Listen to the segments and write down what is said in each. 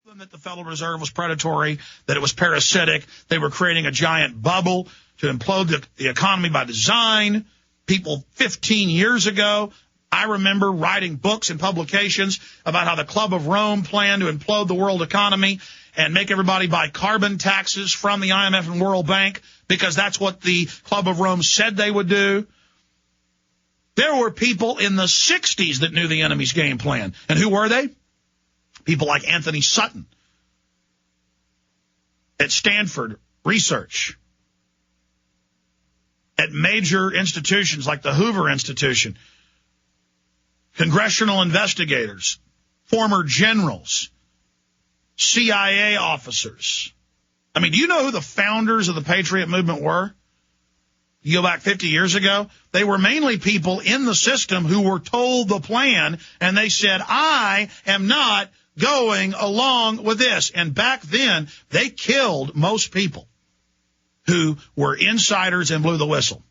That the Federal Reserve was predatory, that it was parasitic. They were creating a giant bubble to implode the economy by design. People 15 years ago, I remember writing books and publications about how the Club of Rome planned to implode the world economy and make everybody buy carbon taxes from the IMF and World Bank because that's what the Club of Rome said they would do. There were people in the 60s that knew the enemy's game plan. And who were they? People like Anthony Sutton at Stanford Research, at major institutions like the Hoover Institution, congressional investigators, former generals, CIA officers. I mean, do you know who the founders of the Patriot movement were? You go back 50 years ago, they were mainly people in the system who were told the plan, and they said, I am not going along with this. And back then, they killed most people who were insiders and blew the whistle.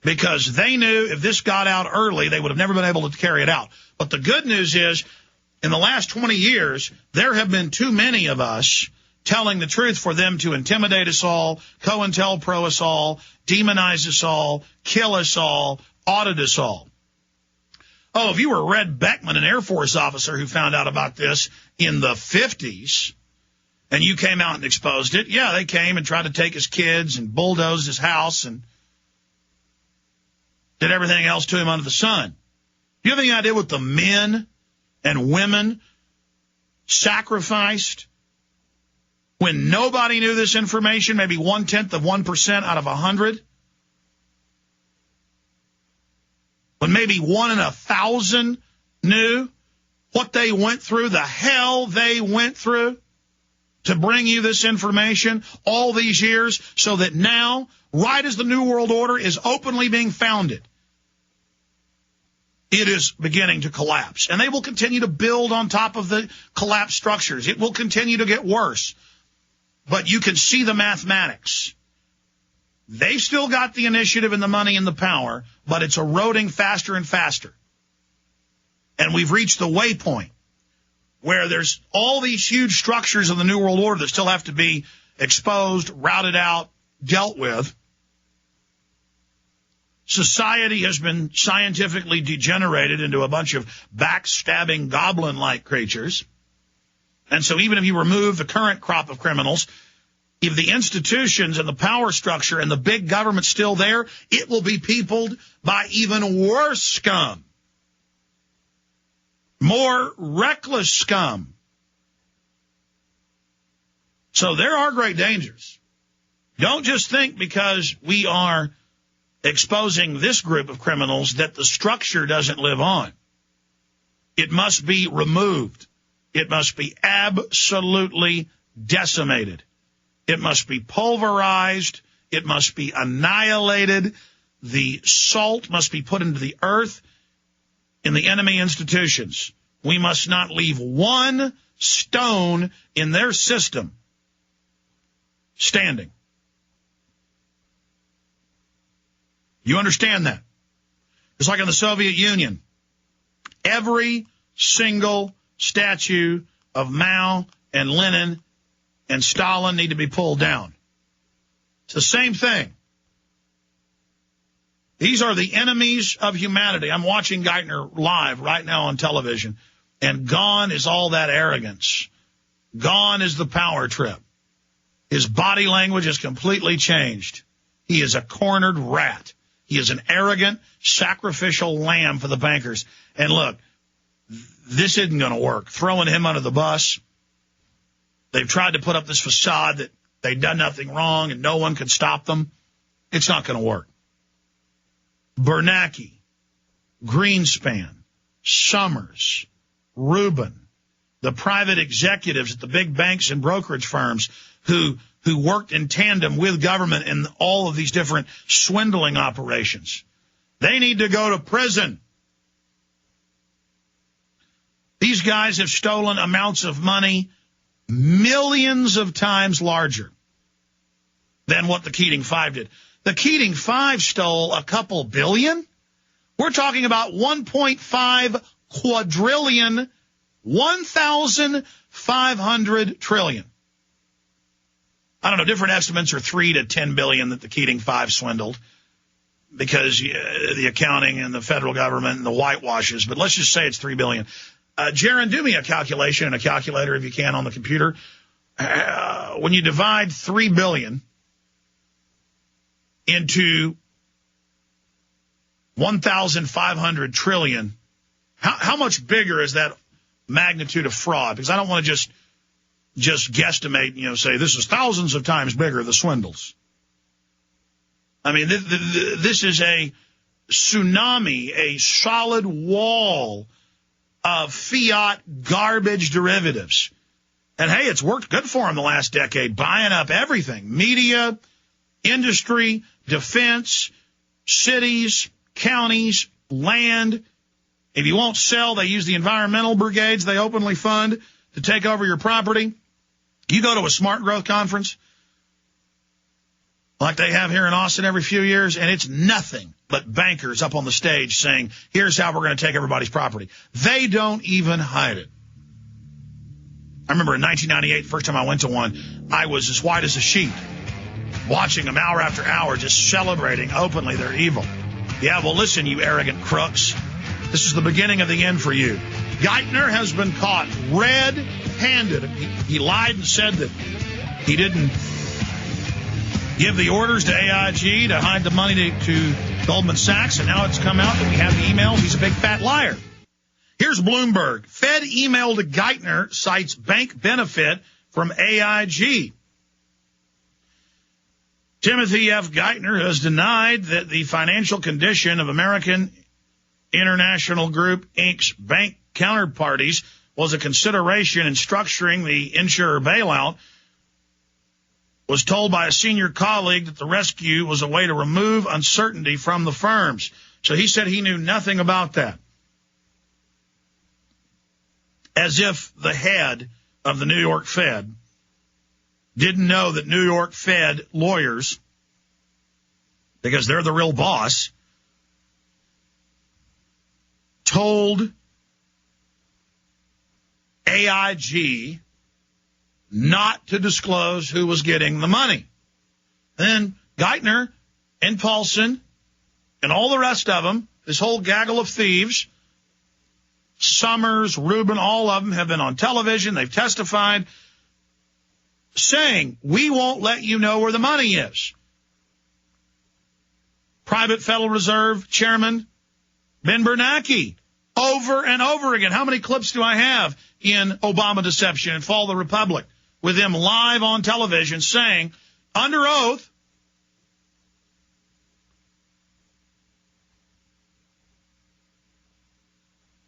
Because they knew if this got out early, they would have never been able to carry it out. But the good news is, in the last 20 years, there have been too many of us telling the truth for them to intimidate us all, COINTELPRO us all, demonize us all, kill us all, audit us all. Oh, if you were Red Beckman, an Air Force officer who found out about this in the 50s, and you came out and exposed it, yeah, they came and tried to take his kids and bulldozed his house and did everything else to him under the sun. Do you have any idea what the men and women sacrificed when nobody knew this information, maybe 0.1% out of 100? When maybe 1 in 1,000 knew what they went through, the hell they went through to bring you this information all these years, so that now, right as the New World Order is openly being founded, it is beginning to collapse. And they will continue to build on top of the collapsed structures. It will continue to get worse. But you can see the mathematics. They've still got the initiative and the money and the power, but it's eroding faster and faster. And we've reached the waypoint where there's all these huge structures of the New World Order that still have to be exposed, routed out, dealt with. Society has been scientifically degenerated into a bunch of backstabbing goblin-like creatures. And so even if you remove the current crop of criminals, if the institutions and the power structure and the big government's still there, it will be peopled by even worse scum. More reckless scum. So there are great dangers. Don't just think because we are exposing this group of criminals that the structure doesn't live on. It must be removed. It must be absolutely decimated. It must be pulverized. It must be annihilated. The salt must be put into the earth in the enemy institutions. We must not leave one stone in their system standing. You understand that? It's like in the Soviet Union. Every single statue of Mao and Lenin and Stalin need to be pulled down. It's the same thing. These are the enemies of humanity. I'm watching Geithner live right now on television, and gone is all that arrogance. Gone is the power trip. His body language has completely changed. He is a cornered rat. He is an arrogant, sacrificial lamb for the bankers. And look, this isn't going to work. Throwing him under the bus. They've tried to put up this facade that they've done nothing wrong and no one could stop them. It's not going to work. Bernanke, Greenspan, Summers, Rubin, the private executives at the big banks and brokerage firms who worked in tandem with government in all of these different swindling operations. They need to go to prison. These guys have stolen amounts of money millions of times larger than what the Keating Five did. The Keating Five stole a couple billion. We're talking about 1.5 quadrillion 1,500 trillion. I don't know, different estimates are 3 to 10 billion that the Keating Five swindled because the accounting and the federal government and the whitewashes, but let's just say it's 3 billion. Jaron, do me a calculation in a calculator if you can on the computer. When you divide 3 billion into 1,500 trillion, how much bigger is that magnitude of fraud? Because I don't want to just guesstimate, say this is thousands of times bigger, the swindles. I mean, this is a tsunami, a solid wall of fiat garbage derivatives. And, hey, it's worked good for them the last decade, buying up everything. Media, industry, defense, cities, counties, land. If you won't sell, they use the environmental brigades they openly fund to take over your property. You go to a smart growth conference like they have here in Austin every few years, and it's nothing but bankers up on the stage saying, here's how we're going to take everybody's property. They don't even hide it. I remember in 1998, the first time I went to one, I was as white as a sheet, watching them hour after hour, just celebrating openly their evil. Yeah, well, listen, you arrogant crooks. This is the beginning of the end for you. Geithner has been caught red-handed. He lied and said that he didn't give the orders to AIG to hide the money to Goldman Sachs, and now it's come out that we have the emails. He's a big fat liar. Here's Bloomberg. Fed email to Geithner cites bank benefit from AIG. Timothy F. Geithner has denied that the financial condition of American International Group, Inc.'s bank counterparties was a consideration in structuring the insurer bailout. Was told by a senior colleague that the rescue was a way to remove uncertainty from the firms. So he said he knew nothing about that. As if the head of the New York Fed didn't know that New York Fed lawyers, because they're the real boss, told AIG not to disclose who was getting the money. Then Geithner and Paulson and all the rest of them, this whole gaggle of thieves, Summers, Rubin, all of them have been on television. They've testified saying, we won't let you know where the money is. Private Federal Reserve Chairman Ben Bernanke, over and over again. How many clips do I have in Obama deception and Fall of the Republic with them live on television saying, under oath,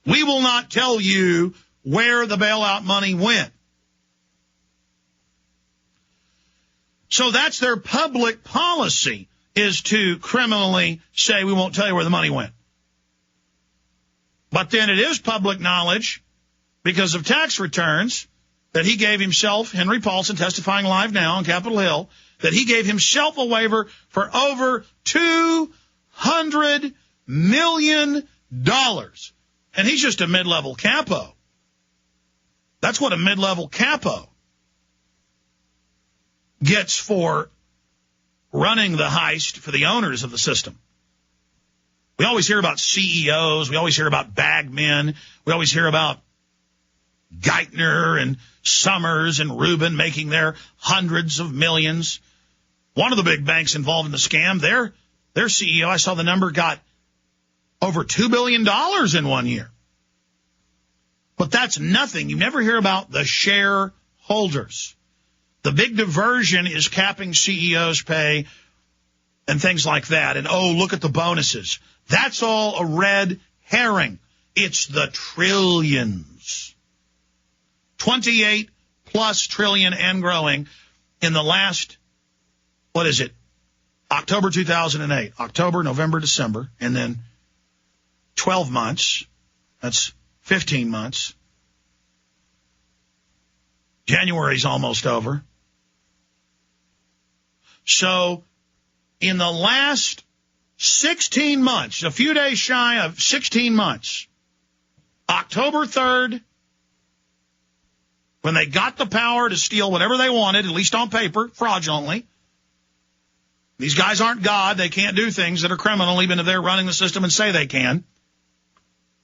we will not tell you where the bailout money went. So that's their public policy, is to criminally say we won't tell you where the money went. But then it is public knowledge, because of tax returns, that he gave himself, Henry Paulson testifying live now on Capitol Hill, that he gave himself a waiver for over $200 million. And he's just a mid-level capo. That's what a mid-level capo gets for running the heist for the owners of the system. We always hear about CEOs. We always hear about bagmen. We always hear about Geithner and Summers and Rubin making their hundreds of millions. One of the big banks involved in the scam, their CEO, I saw the number, got over $2 billion in 1 year. But that's nothing. You never hear about the shareholders. The big diversion is capping CEOs' pay and things like that. And, oh, look at the bonuses. That's all a red herring. It's the trillions. 28 plus trillion and growing in the last, October 2008. October, November, December, and then 12 months. That's 15 months. January's almost over. So in the last 16 months, a few days shy of 16 months, October 3rd when they got the power to steal whatever they wanted, at least on paper, fraudulently. These guys aren't God. They can't do things that are criminal, even if they're running the system and say they can.